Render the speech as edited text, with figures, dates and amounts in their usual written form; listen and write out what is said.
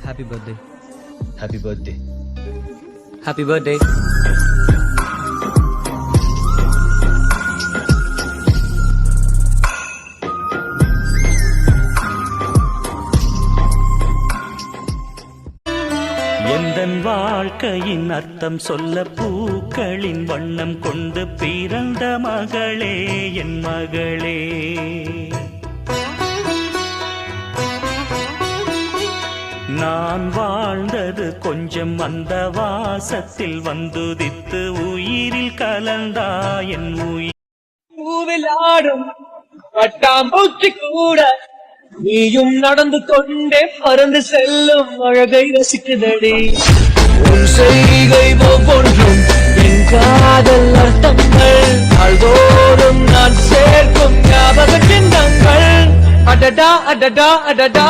Happy birthday. Happy birthday. Happy birthday. எந்தன் வாழ்க்கையின் அர்த்தம் சொல்ல பூக்களின் வண்ணம் கொண்டு பிறந்த மகளே என் மகளே. நான் வாழ்ந்தது கொஞ்சம் அந்த வாசத்தில் வந்துதித்து உயிரில் கலந்தா என் உயிர். பூவில் ஆடும் பட்டாம்பூச்சி கூட நீயும் நடந்து கொண்டே பறந்து செல்லும் அழகை ரசிக்குதடி. உன் செய்கை ஒவ்வொன்றும் என் காதல் அர்த்தங்கள், நாள்தோறும் நான் சேர்க்கும் ஞாபக சின்னங்கள். அடடா அடடா அடடா.